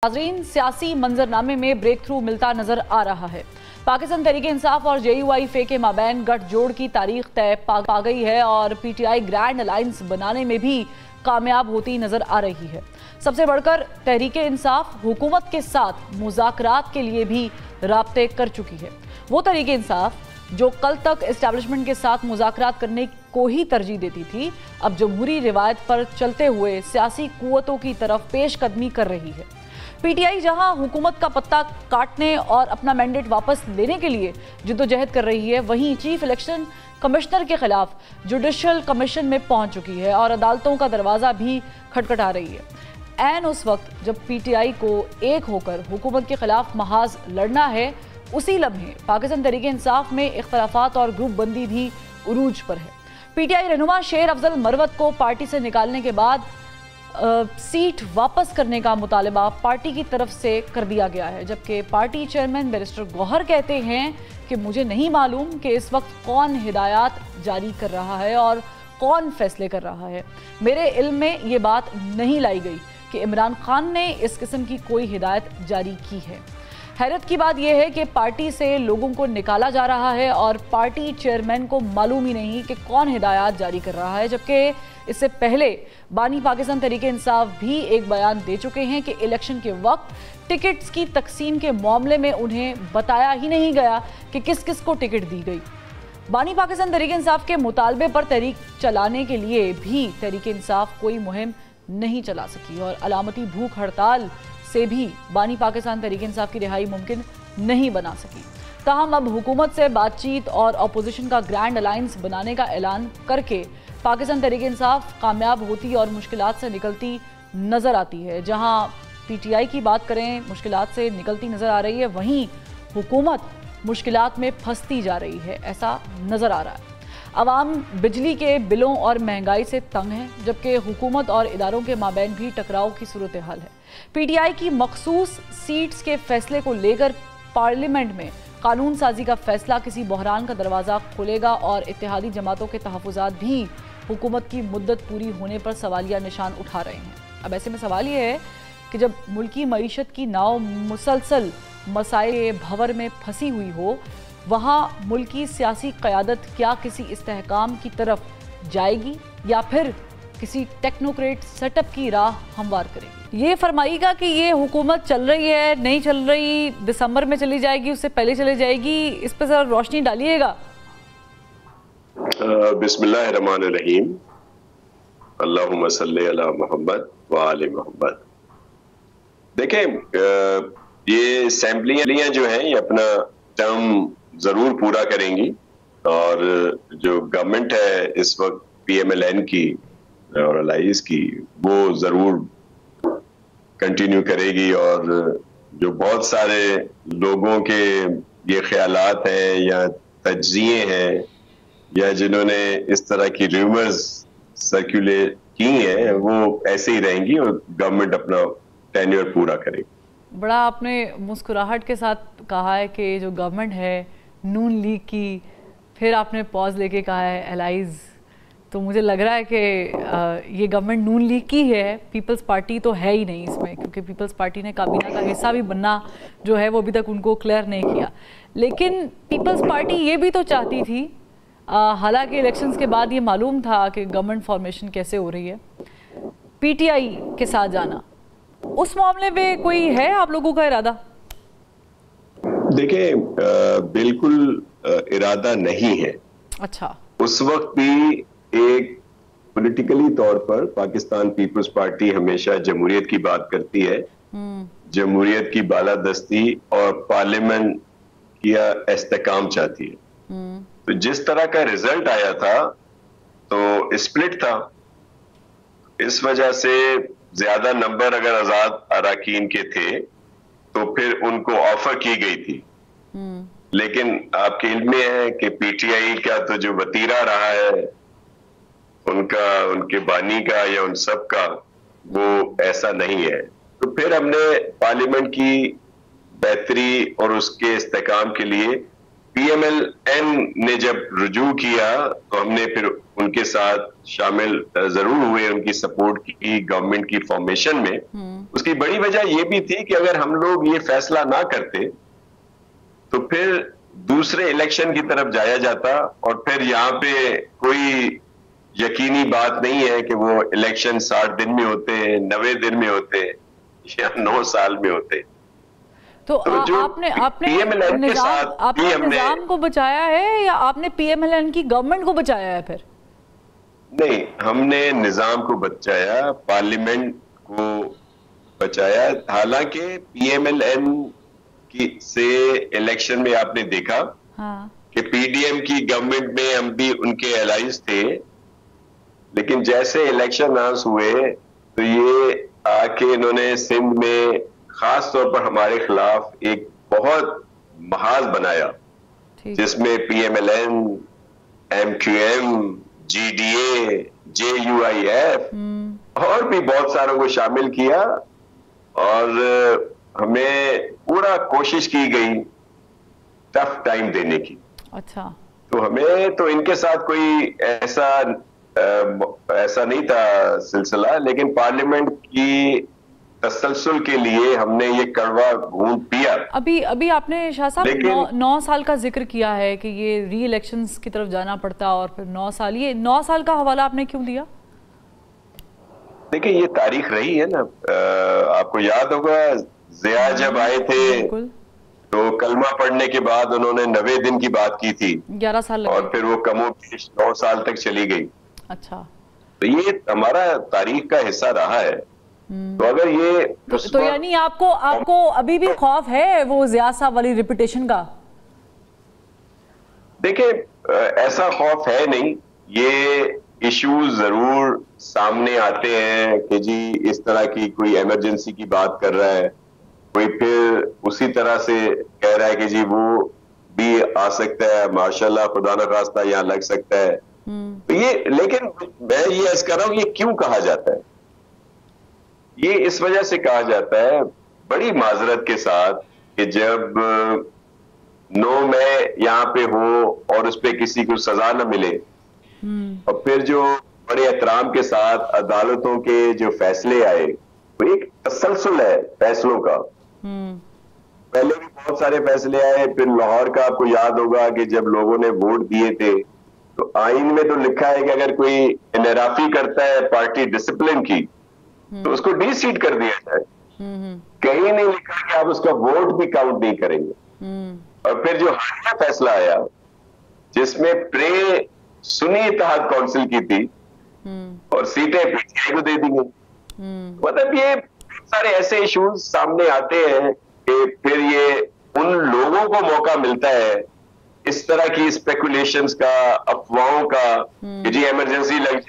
नाज़रीन, सियासी मंजरनामे में ब्रेक थ्रू मिलता नजर आ रहा है। पाकिस्तान तहरीक इंसाफ और JUIF के माबैन गठजोड़ की तारीख तय पा गई है और PTI ग्रैंड अलायंस बनाने में भी कामयाब होती नजर आ रही है। सबसे बढ़कर तहरीक इंसाफ हुकूमत के साथ मुज़ाकरात के लिए भी राब्ते कर चुकी है। वो तहरीक इंसाफ जो कल तक एस्टैब्लिशमेंट के साथ मुज़ाकरात करने को ही तरजीह देती थी, अब जमहूरी रिवायत पर चलते हुए सियासी कुव्वतों की तरफ पेशकदमी कर रही है। PTI जहां हुकूमत का पत्ता काटने और अपना मैंडेट वापस लेने के लिए जिद्दोजहद कर रही है, वहीं चीफ इलेक्शन कमिश्नर के खिलाफ जुडिशल कमीशन में पहुंच चुकी है और अदालतों का दरवाज़ा भी खटखटा रही है। ऐन उस वक्त जब PTI को एक होकर हुकूमत के खिलाफ महाज लड़ना है, उसी लम्हे पाकिस्तान तहरीक इंसाफ में इख्तलाफात और ग्रुप बंदी भी उरूज पर है। PTI रहनुमा शेर अफजल मरवत को पार्टी से निकालने के बाद सीट वापस करने का मुतालबा पार्टी की तरफ से कर दिया गया है, जबकि पार्टी चेयरमैन बैरिस्टर गौहर कहते हैं कि मुझे नहीं मालूम कि इस वक्त कौन हिदायत जारी कर रहा है और कौन फैसले कर रहा है। मेरे इल्म में ये बात नहीं लाई गई कि इमरान खान ने इस किस्म की कोई हिदायत जारी की है। हैरत की बात यह है कि पार्टी से लोगों को निकाला जा रहा है और पार्टी चेयरमैन को मालूम ही नहीं कि कौन हिदायत जारी कर रहा है, जबकि इससे पहले बानी पाकिस्तान तहरीक इंसाफ भी एक बयान दे चुके हैं कि इलेक्शन के वक्त टिकट्स की तकसीम के मामले में उन्हें बताया ही नहीं गया कि किस किस को टिकट दी गई। बानी पाकिस्तान तहरीक इंसाफ के मुतालबे पर तहरीक चलाने के लिए भी तहरीक इंसाफ कोई मुहिम नहीं चला सकी और अलामती भूख हड़ताल से भी बानी पाकिस्तान तहरीक इंसाफ की रिहाई मुमकिन नहीं बना सकी। ताहम अब हुकूमत से बातचीत और अपोजिशन का ग्रैंड अलायंस बनाने का ऐलान करके पाकिस्तान तहरीक इंसाफ कामयाब होती और मुश्किलात से निकलती नज़र आती है। जहां PTI की बात करें, मुश्किलात से निकलती नज़र आ रही है, वहीं हुकूमत मुश्किलात में फंसती जा रही है, ऐसा नज़र आ रहा है। अवाम बिजली के बिलों और महंगाई से तंग है, जबकि हुकूमत और इदारों के माबैन भी टकराव की सूरत हाल है। PTI की मखसूस सीट्स के फैसले को लेकर पार्लियामेंट में कानून साजी का फैसला किसी बहरान का दरवाज़ा खोलेगा और इत्तेहादी जमातों के तहफ़्फ़ुज़ात भी हुकूमत की मुद्दत पूरी होने पर सवालिया निशान उठा रहे हैं। अब ऐसे में सवाल ये है कि जब मुल्की मईशत की नाव मुसलसल मसाइल भंवर में फंसी हुई हो, वहाँ मुल्की सियासी क़यादत क्या किसी इस्तेहकाम की तरफ जाएगी या फिर किसी टेक्नोक्रेट सेटअप की राह हमवार करेगी? ये फरमाइएगा कि ये हुकूमत चल रही है, नहीं चल रही, दिसंबर में चली जाएगी, उससे पहले चली जाएगी, इस पर जरा रोशनी डालिएगा। बिस्मिल्लाहिर्रहमानिर्रहीम, अल्लाहुम्मा सल्ली अला मोहम्मद व आले मोहम्मद। देखें, ये असेंबलियां जो हैं ये अपना टर्म जरूर पूरा करेंगी और जो गवर्नमेंट है इस वक्त PMLN की और अलाइज की, वो जरूर कंटिन्यू करेगी और जो बहुत सारे लोगों के ये ख्यालात हैं या तज्जिए हैं या जिन्होंने इस तरह की रूमर्स सर्कुलेट की हैं, वो ऐसे ही रहेंगी और गवर्नमेंट अपना टेन्योर पूरा करेगी। बड़ा आपने मुस्कुराहट के साथ कहा है कि जो गवर्नमेंट है नून लीग की, फिर आपने पॉज लेके कहा है एलाइज, तो मुझे लग रहा है कि ये गवर्नमेंट नून लीग की है, पीपल्स पार्टी तो है ही नहीं इसमें, क्योंकि पीपल्स पार्टी ने काबीना का हिस्सा भी बनना जो है वो अभी तक उनको क्लियर नहीं किया। लेकिन पीपल्स पार्टी ये भी तो चाहती थी, हालांकि इलेक्शंस के बाद ये मालूम था कि गवर्नमेंट फॉर्मेशन कैसे हो रही है, PTI के साथ जाना, उस मामले में कोई है आप लोगों का इरादा? देखिए, बिल्कुल इरादा नहीं है। अच्छा, उस वक्त भी एक पॉलिटिकली तौर पर पाकिस्तान पीपल्स पार्टी हमेशा जमहूरियत की बात करती है, जमहूरियत की बालादस्ती और पार्लियामेंट किया इस्तेकाम चाहती है। तो जिस तरह का रिजल्ट आया था तो स्प्लिट था, इस वजह से ज्यादा नंबर अगर आजाद अराकीन के थे तो फिर उनको ऑफर की गई थी। लेकिन आपके इल्म में है कि PTI का तो जो वतीरा रहा है उनका, उनके बानी का या उन सब का, वो ऐसा नहीं है। तो फिर हमने पार्लियामेंट की बेहतरी और उसके इस्तेकाम के लिए पीएमएलएन ने जब रुजू किया तो हमने फिर उनके साथ शामिल जरूर हुए, उनकी सपोर्ट की गवर्नमेंट की फॉर्मेशन में। उसकी बड़ी वजह यह भी थी कि अगर हम लोग ये फैसला ना करते तो फिर दूसरे इलेक्शन की तरफ जाया जाता, और फिर यहाँ पे कोई यकीनी बात नहीं है कि वो इलेक्शन 60 दिन में होते हैं, 90 दिन में होते हैं या 9 साल में होते हैं। तो आपने निजाम को बचाया है या आपने पीएमएलएन की गवर्नमेंट को बचाया है फिर? नहीं, हमने निजाम को बचाया, पार्लियामेंट को बचाया। हालांकि पीएमएलएन की से इलेक्शन में आपने देखा कि पीडीएम की गवर्नमेंट में हम भी उनके एलाइज थे, लेकिन जैसे इलेक्शन अनाउंस हुए तो ये आके इन्होंने सिंध में खास तौर पर हमारे खिलाफ एक बहुत महाज बनाया, जिसमें पीएमएलएन, एमक्यूएम, जीडीए, जेयूआईएफ और भी बहुत सारों को शामिल किया, और हमें पूरा कोशिश की गई टफ टाइम देने की। अच्छा, तो हमें तो इनके साथ कोई ऐसा नहीं था सिलसिला, लेकिन पार्लियामेंट की तसलसल के लिए हमने ये कड़वा घूंट पिया। अभी आपने शाह साहब 9 साल का जिक्र किया है कि ये री इलेक्शंस की तरफ जाना पड़ता, और फिर 9 साल, ये 9 साल का हवाला आपने क्यों दिया? देखिए, ये तारीख रही है ना, आपको याद होगा जिया जब आए थे तो कलमा पढ़ने के बाद उन्होंने 90 दिन की बात की थी, 11 साल लगे, और फिर वो कमोबेश 9 साल तक चली गई। अच्छा, तो ये हमारा तारीख का हिस्सा रहा है। तो अगर ये तो यानी आपको अभी भी खौफ है वो जिया साहब वाली रिपीटेशन का? देखिए, ऐसा खौफ है नहीं, ये इश्यूज जरूर सामने आते हैं कि जी इस तरह की कोई इमरजेंसी की बात कर रहा है, कोई फिर उसी तरह से कह रहा है कि जी वो भी आ सकता है, माशाल्लाह खुदा न खास्ता यहाँ लग सकता है। तो ये, लेकिन मैं ये अर्ज कर रहा हूँ, ये क्यों कहा जाता है? ये इस वजह से कहा जाता है, बड़ी माजरत के साथ, कि जब 9 मई यहाँ पे हो और उस पे किसी को सजा न मिले, और फिर जो बड़े एहतराम के साथ अदालतों के जो फैसले आए, वो एक तसलसल है फैसलों का। पहले भी बहुत सारे फैसले आए, फिर लाहौर का आपको याद होगा कि जब लोगों ने वोट दिए थे तो आइन में तो लिखा है कि अगर कोई इनराफी करता है पार्टी डिसिप्लिन की तो उसको डी सीट कर दिया जाए। कहीं नहीं लिखा कि आप उसका वोट भी काउंट नहीं करेंगे। और फिर जो हालिया फैसला आया जिसमें प्रे सुन्नी इत्तेहाद काउंसिल की थी और सीटें पीटीआई को दे दी गई, मतलब ये सारे ऐसे इश्यूज सामने आते हैं कि फिर ये उन लोगों को मौका मिलता है इस तरह की स्पेकुलेशंस का, अफवाहों का, कि जी इमरजेंसी लग